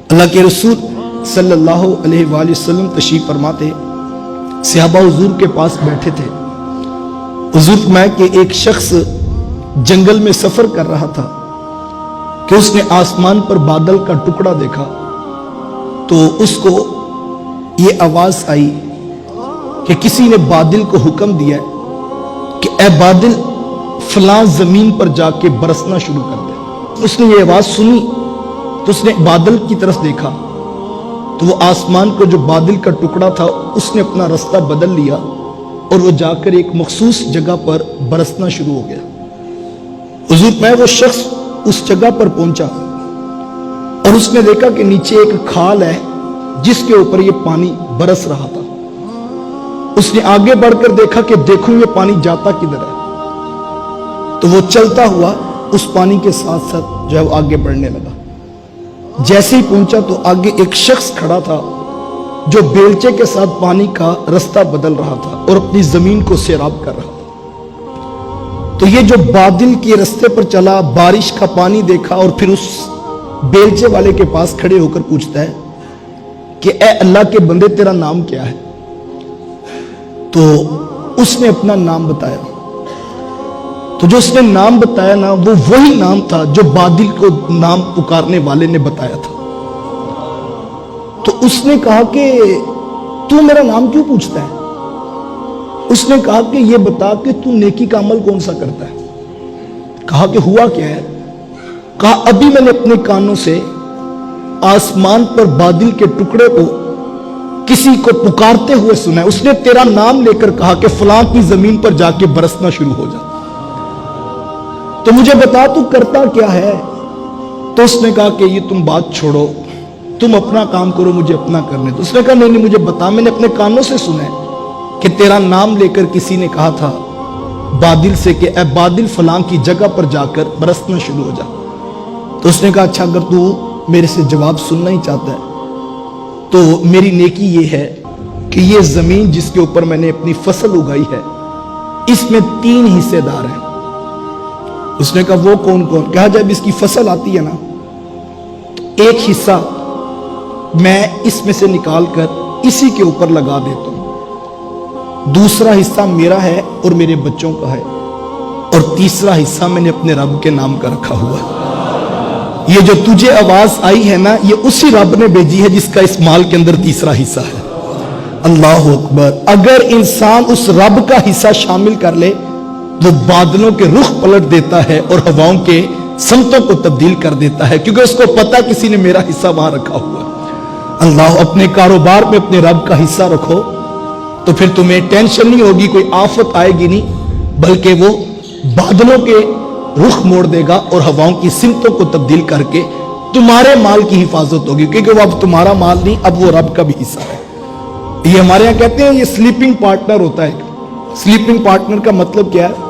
اللہ کے رسول صلی اللہ علیہ وآلہ وسلم تشریف فرماتے، صحابہ حضور کے پاس بیٹھے تھے۔ حضور فرمایا کہ ایک شخص جنگل میں سفر کر رہا تھا کہ اس نے آسمان پر بادل کا ٹکڑا دیکھا، تو اس کو یہ آواز آئی کہ کسی نے بادل کو حکم دیا کہ اے بادل فلاں زمین پر جا کے برسنا شروع کر دے۔ اس نے یہ آواز سنی تو اس نے بادل کی طرف دیکھا تو وہ آسمان کو جو بادل کا ٹکڑا تھا اس نے اپنا رستہ بدل لیا اور وہ جا کر ایک مخصوص جگہ پر برسنا شروع ہو گیا۔ حضور میں وہ شخص اس جگہ پر پہنچا اور اس نے دیکھا کہ نیچے ایک کھال ہے جس کے اوپر یہ پانی برس رہا تھا۔ اس نے آگے بڑھ کر دیکھا کہ دیکھوں یہ پانی جاتا کدھر ہے، تو وہ چلتا ہوا اس پانی کے ساتھ ساتھ جو ہے وہ آگے بڑھنے لگا۔ جیسے ہی پہنچا تو آگے ایک شخص کھڑا تھا جو بیلچے کے ساتھ پانی کا رستہ بدل رہا تھا اور اپنی زمین کو سیراب کر رہا تھا۔ تو یہ جو بادل کے رستے پر چلا، بارش کا پانی دیکھا اور پھر اس بیلچے والے کے پاس کھڑے ہو کر پوچھتا ہے کہ اے اللہ کے بندے تیرا نام کیا ہے؟ تو اس نے اپنا نام بتایا۔ تو جو اس نے نام بتایا نا، وہ وہی نام تھا جو بادل کو نام پکارنے والے نے بتایا تھا۔ تو اس نے کہا کہ تو میرا نام کیوں پوچھتا ہے؟ اس نے کہا کہ یہ بتا کہ تو نیکی کا عمل کون سا کرتا ہے؟ کہا کہ ہوا کیا ہے؟ کہا ابھی میں نے اپنے کانوں سے آسمان پر بادل کے ٹکڑے کو کسی کو پکارتے ہوئے سنا ہے۔ اس نے تیرا نام لے کر کہا کہ فلاں کی زمین پر جا کے برسنا شروع ہو جا، تو مجھے بتا تو کرتا کیا ہے؟ تو اس نے کہا کہ یہ تم بات چھوڑو، تم اپنا کام کرو، مجھے اپنا کرنے۔ تو اس نے کہا نہیں مجھے بتا، میں نے اپنے کانوں سے سنا ہے کہ تیرا نام لے کر کسی نے کہا تھا بادل سے کہ اے بادل فلاں کی جگہ پر جا کر برسنا شروع ہو جا۔ تو اس نے کہا اچھا اگر تو میرے سے جواب سننا ہی چاہتا ہے تو میری نیکی یہ ہے کہ یہ زمین جس کے اوپر میں نے اپنی فصل اگائی ہے اس میں 3 حصے دار ہیں۔ اس نے کہا وہ کون کون؟ کہا جب اس کی فصل آتی ہے نا تو ایک حصہ میں اس میں سے نکال کر اسی کے اوپر لگا دیتا ہوں، دوسرا حصہ میرا ہے اور میرے بچوں کا ہے، اور تیسرا حصہ میں نے اپنے رب کے نام کا رکھا ہوا ہے۔ یہ جو تجھے آواز آئی ہے نا، یہ اسی رب نے بھیجی ہے جس کا اس مال کے اندر تیسرا حصہ ہے۔ اللہ اکبر! اگر انسان اس رب کا حصہ شامل کر لے، وہ بادلوں کے رخ پلٹ دیتا ہے اور ہواؤں کے سمتوں کو تبدیل کر دیتا ہے، کیونکہ اس کو پتا کسی نے میرا حصہ وہاں رکھا ہوا ہے۔ اللہ اپنے کاروبار میں اپنے رب کا حصہ رکھو تو پھر تمہیں ٹینشن نہیں ہوگی، کوئی آفت آئے گی نہیں، بلکہ وہ بادلوں کے رخ موڑ دے گا اور ہواؤں کی سمتوں کو تبدیل کر کے تمہارے مال کی حفاظت ہوگی، کیونکہ وہ اب تمہارا مال نہیں، اب وہ رب کا بھی حصہ ہے۔ یہ ہمارے یہاں کہتے ہیں یہ سلیپنگ پارٹنر ہوتا ہے۔ سلیپنگ پارٹنر کا مطلب کیا ہے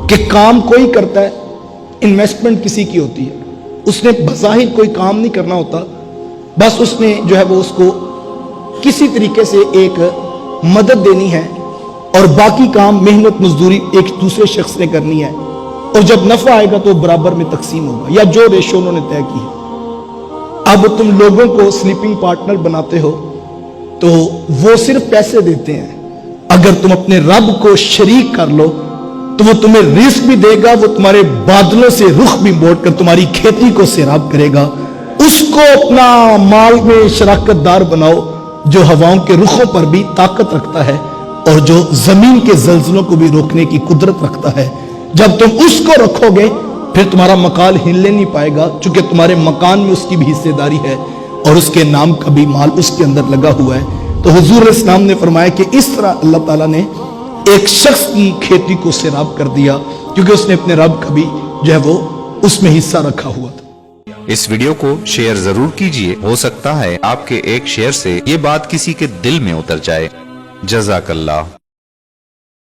کہ کام کوئی کرتا ہے، انویسٹمنٹ کسی کی ہوتی ہے، اس نے بظاہر کوئی کام نہیں کرنا ہوتا، بس اس نے جو ہے وہ اس کو کسی طریقے سے ایک مدد دینی ہے اور باقی کام محنت مزدوری ایک دوسرے شخص نے کرنی ہے، اور جب نفع آئے گا تو برابر میں تقسیم ہوگا یا جو ریشو انہوں نے طے کی ہے۔ اب تم لوگوں کو سلیپنگ پارٹنر بناتے ہو تو وہ صرف پیسے دیتے ہیں، اگر تم اپنے رب کو شریک کر لو تو وہ تمہیں رزق بھی دے گا، وہ تمہارے بادلوں سے رخ بھی موڑ کر تمہاری کھیتی کو سیراب کرے گا۔ اس کو اپنا مال میں شراکت دار بناؤ جو ہواؤں کے رخوں پر بھی طاقت رکھتا ہے اور جو زمین کے زلزلوں کو بھی روکنے کی قدرت رکھتا ہے۔ جب تم اس کو رکھو گے پھر تمہارا مکان ہلنے نہیں پائے گا، چونکہ تمہارے مکان میں اس کی بھی حصے داری ہے اور اس کے نام کا بھی مال اس کے اندر لگا ہوا ہے۔ تو حضور اسلام نے فرمایا کہ اس طرح اللہ تعالیٰ نے ایک شخص کی کھیتی کو سیراب کر دیا، کیونکہ اس نے اپنے رب کا بھی جو ہے وہ اس میں حصہ رکھا ہوا تھا۔ اس ویڈیو کو شیئر ضرور کیجئے، ہو سکتا ہے آپ کے ایک شیئر سے یہ بات کسی کے دل میں اتر جائے۔ جزاک اللہ۔